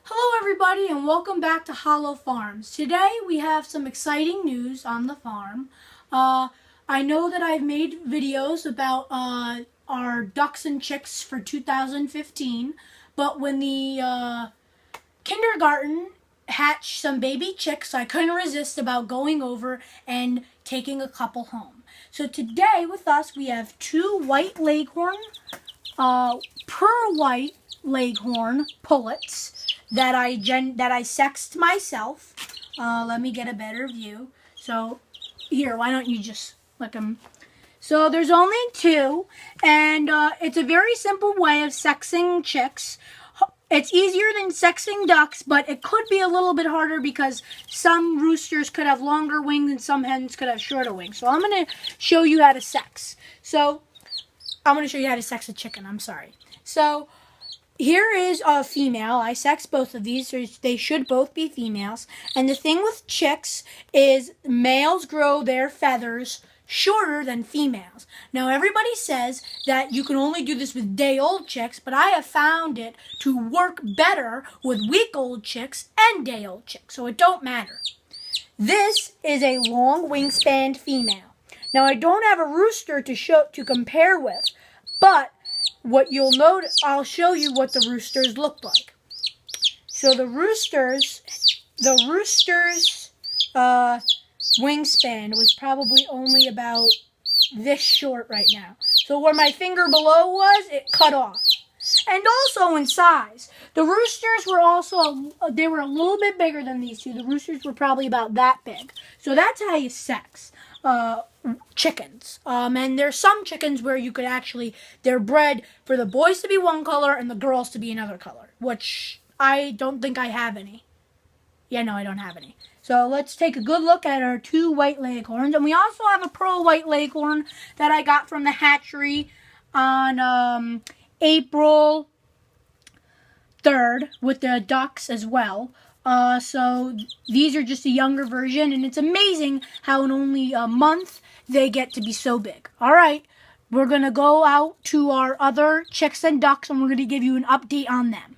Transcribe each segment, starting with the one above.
Hello everybody and welcome back to Hollow Farms. Today we have some exciting news on the farm. I know that I've made videos about our ducks and chicks for 2015, but when the kindergarten hatched some baby chicks, I couldn't resist about going over and taking a couple home. So today with us we have two white leghorn, pearl white leghorn pullets that I sexed myself. Let me get a better view. So here, why don't you just look them? So there's only two, and it's a very simple way of sexing chicks. It's easier than sexing ducks, but it could be a little bit harder because some roosters could have longer wings and some hens could have shorter wings. So I'm going to show you how to sex. So I'm going to show you how to sex a chicken. I'm sorry. So here is a female. I sexed both of these. They should both be females. And the thing with chicks is males grow their feathers shorter than females. Now everybody says that you can only do this with day-old chicks, but I have found it to work better with week-old chicks and day-old chicks, so it don't matter. This is a long wingspan female. Now I don't have a rooster to compare with, but what you'll notice, I'll show you what the roosters look like. So the roosters wingspan was probably only about this short right now. So where my finger below was, it cut off. And also in size. The roosters were they were a little bit bigger than these two. The roosters were probably about that big. So that's how you sex chickens. And there's some chickens where you could actually, they're bred for the boys to be one color and the girls to be another color, which I don't think I have any. Yeah, no, I don't have any. So let's take a good look at our two white leghorns. And we also have a pearl white leghorn that I got from the hatchery on April 3rd with the ducks as well. So these are just a younger version, and it's amazing how in only a month they get to be so big. All right, we're going to go out to our other chicks and ducks, and we're going to give you an update on them.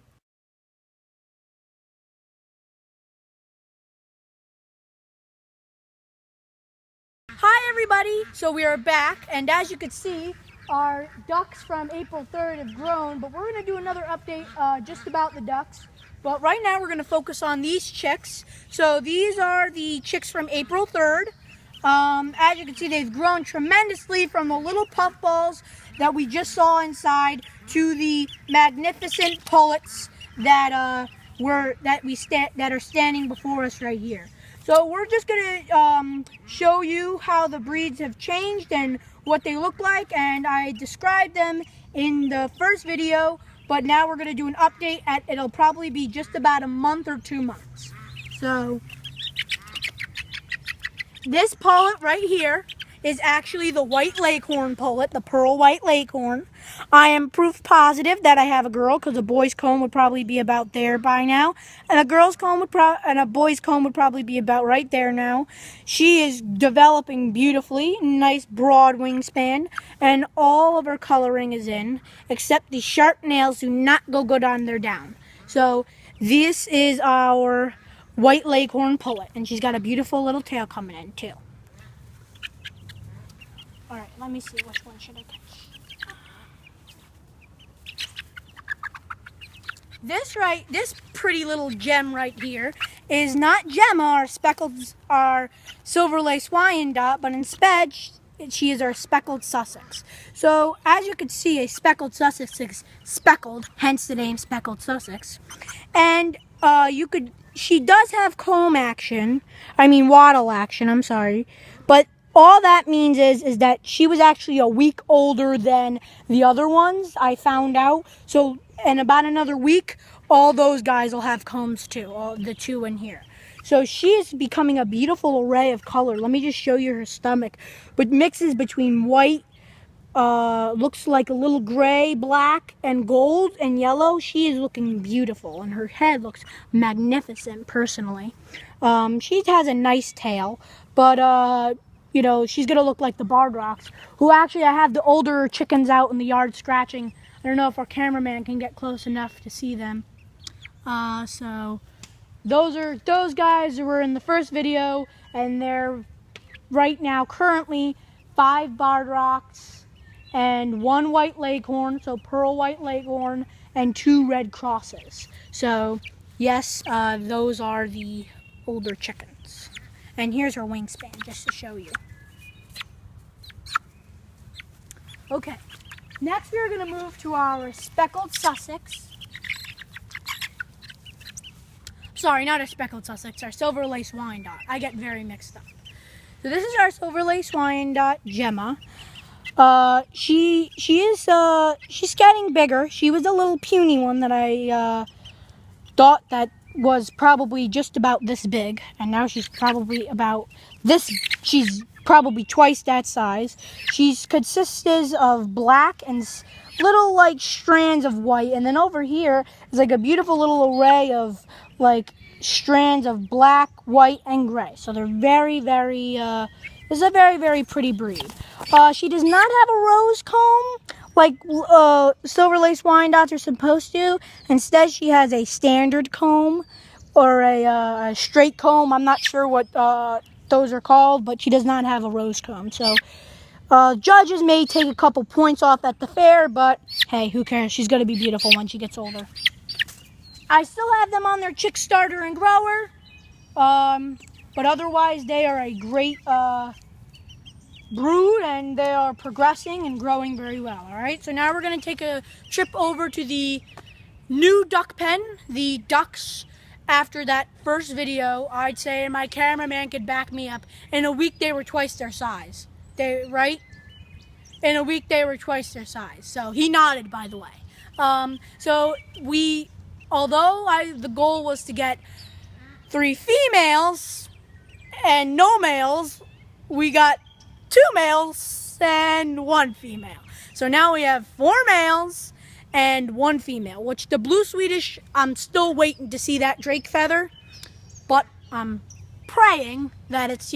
Hi, everybody. So we are back, and as you can see, our ducks from April 3rd have grown, but we're going to do another update just about the ducks. But right now we're going to focus on these chicks. So these are the chicks from April 3rd. As you can see, they've grown tremendously from the little puffballs that we just saw inside to the magnificent pullets that are standing before us right here. So we're just going to show you how the breeds have changed and what they look like, and I described them in the first video, but now we're going to do an update it'll probably be just about a month or 2 months. So this pullet right here is actually the white leghorn pullet, the pearl white leghorn. I am proof positive that I have a girl because a boy's comb would probably be about there by now, and a boy's comb would probably be about right there now. She is developing beautifully, nice broad wingspan, and all of her coloring is in, except the sharp nails do not go good on their down. So this is our white leghorn pullet, and she's got a beautiful little tail coming in too. All right, let me see, which one should I catch? This pretty little gem right here is not Gemma, our silver lace Wyandotte, but instead she is our speckled Sussex. So as you can see, a speckled Sussex is speckled, hence the name speckled Sussex. And she does have comb action, wattle action, I'm sorry, but all that means is that she was actually a week older than the other ones, I found out. So in about another week, all those guys will have combs too, all the two in here. So she is becoming a beautiful array of color. Let me just show you her stomach. But mixes between white, looks like a little gray, black, and gold, and yellow. She is looking beautiful, and her head looks magnificent, personally. She has a nice tail, but she's going to look like the Barred Rocks, who actually I have the older chickens out in the yard scratching. I don't know if our cameraman can get close enough to see them. So those guys who were in the first video, and they're right now currently 5 barred rocks and 1 white leghorn, so pearl white leghorn, and 2 red crosses. So yes, those are the older chickens. And here's her wingspan, just to show you. Okay, next we're going to move to our speckled Sussex. Sorry, not our speckled Sussex, our silver lace Wyandotte. I get very mixed up. So this is our silver lace Wyandotte, Gemma. She's getting bigger. She was a little puny one that I thought that was probably just about this big, and now she's probably about this. She's probably twice that size. She's consisted of black and little like strands of white, and then over here is like a beautiful little array of like strands of black, white, and gray. So they're very, very. This is a very, very pretty breed. She does not have a rose comb like silver lace Wyandottes are supposed to. Instead, she has a standard comb or a straight comb. I'm not sure what those are called, but she does not have a rose comb. So judges may take a couple points off at the fair, but hey, who cares? She's going to be beautiful when she gets older. I still have them on their chick starter and grower, but otherwise they are a great brood, and they are progressing and growing very well. All right, so now we're going to take a trip over to the new duck pen. The ducks, after that first video, I'd say my cameraman could back me up, in a week they were twice their size. In a week they were twice their size. So he nodded, by the way. So although the goal was to get 3 females and no males, we got 2 males and 1 female. So now we have 4 males and 1 female, which the blue Swedish, I'm still waiting to see that drake feather, but I'm praying that it's,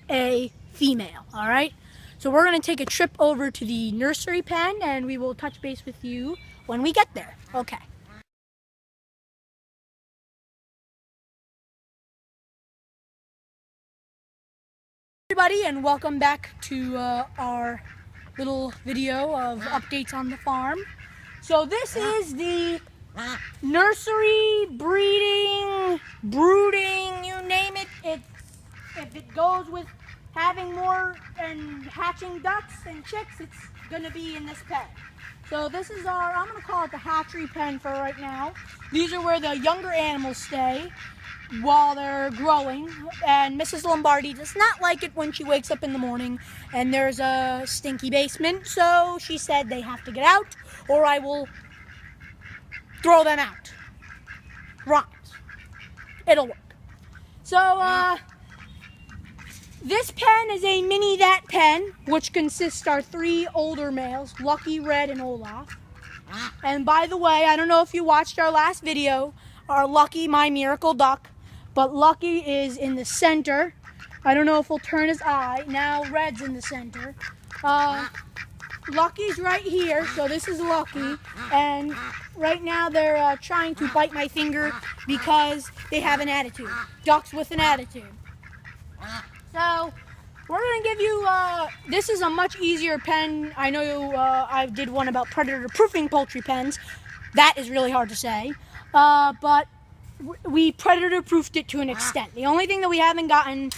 a female, all right? So we're going to take a trip over to the nursery pen, and we will touch base with you when we get there. Okay. Everybody, and welcome back to our little video of updates on the farm. So this is the nursery, breeding, brooding, you name it. If it goes with having more and hatching ducks and chicks, it's going to be in this pen. So this is I'm going to call it the hatchery pen for right now. These are where the younger animals stay while they're growing, and Mrs. Lombardi does not like it when she wakes up in the morning and there's a stinky basement, so she said they have to get out or I will throw them out. Rhymes. It'll work. So this pen is a mini that pen, which consists our 3 older males, Lucky, Red, and Olaf. And by the way, I don't know if you watched our last video, our Lucky, my miracle duck, but Lucky is in the center. I don't know if we'll turn his eye. Now Red's in the center. Lucky's right here, so this is Lucky. And right now they're trying to bite my finger because they have an attitude. Ducks with an attitude. So we're going to give you, this is a much easier pen. I know I did one about predator proofing poultry pens. That is really hard to say. But we predator proofed it to an extent. The only thing that we haven't gotten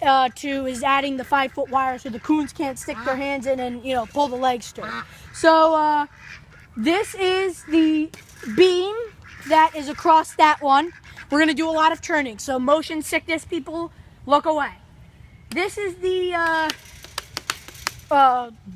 to is adding the 5-foot wire so the coons can't stick their hands in and pull the legs through. So this is the beam that is across that one. We're going to do a lot of turning, so motion sickness people, look away. This is the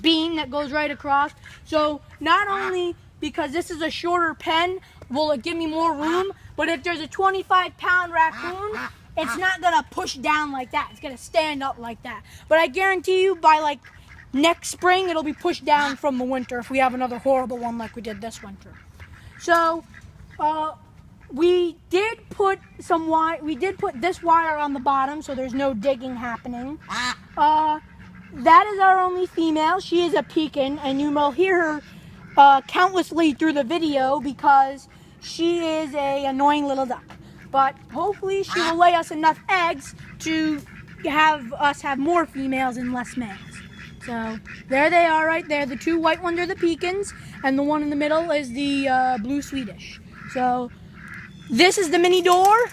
beam that goes right across. So not only because this is a shorter pen will it give me more room, but if there's a 25-pound raccoon, it's not going to push down like that. It's going to stand up like that. But I guarantee you by like next spring, it'll be pushed down from the winter if we have another horrible one like we did this winter. So we did put some wire. We did put this wire on the bottom, so there's no digging happening. That is our only female. She is a pekin, and you will hear her countlessly through the video because she is a annoying little duck. But hopefully she will lay us enough eggs to have us have more females and less males. So there they are right there. The two white ones are the Pekins, and the one in the middle is the blue Swedish. So this is the mini door.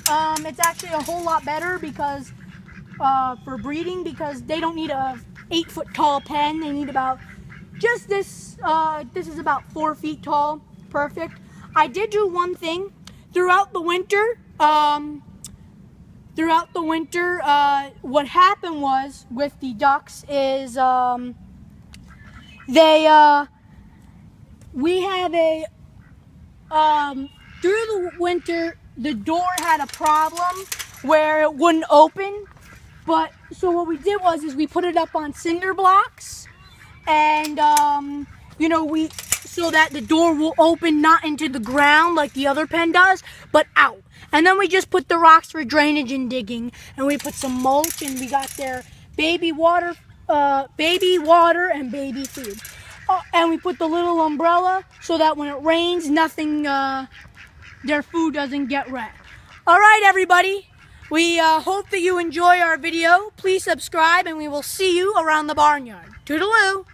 It's actually a whole lot better because for breeding, because they don't need a 8-foot tall pen. They need about just this. This is about 4 feet tall. Perfect. I did do one thing throughout the winter. What happened was with the ducks is we have a through the winter the door had a problem where it wouldn't open. But so what we did was we put it up on cinder blocks, and so that the door will open not into the ground like the other pen does, but out. And then we just put the rocks for drainage and digging, and we put some mulch, and we got their baby water and baby food. And we put the little umbrella so that when it rains, nothing, their food doesn't get wet. All right, everybody. We hope that you enjoy our video. Please subscribe, and we will see you around the barnyard. Toodaloo!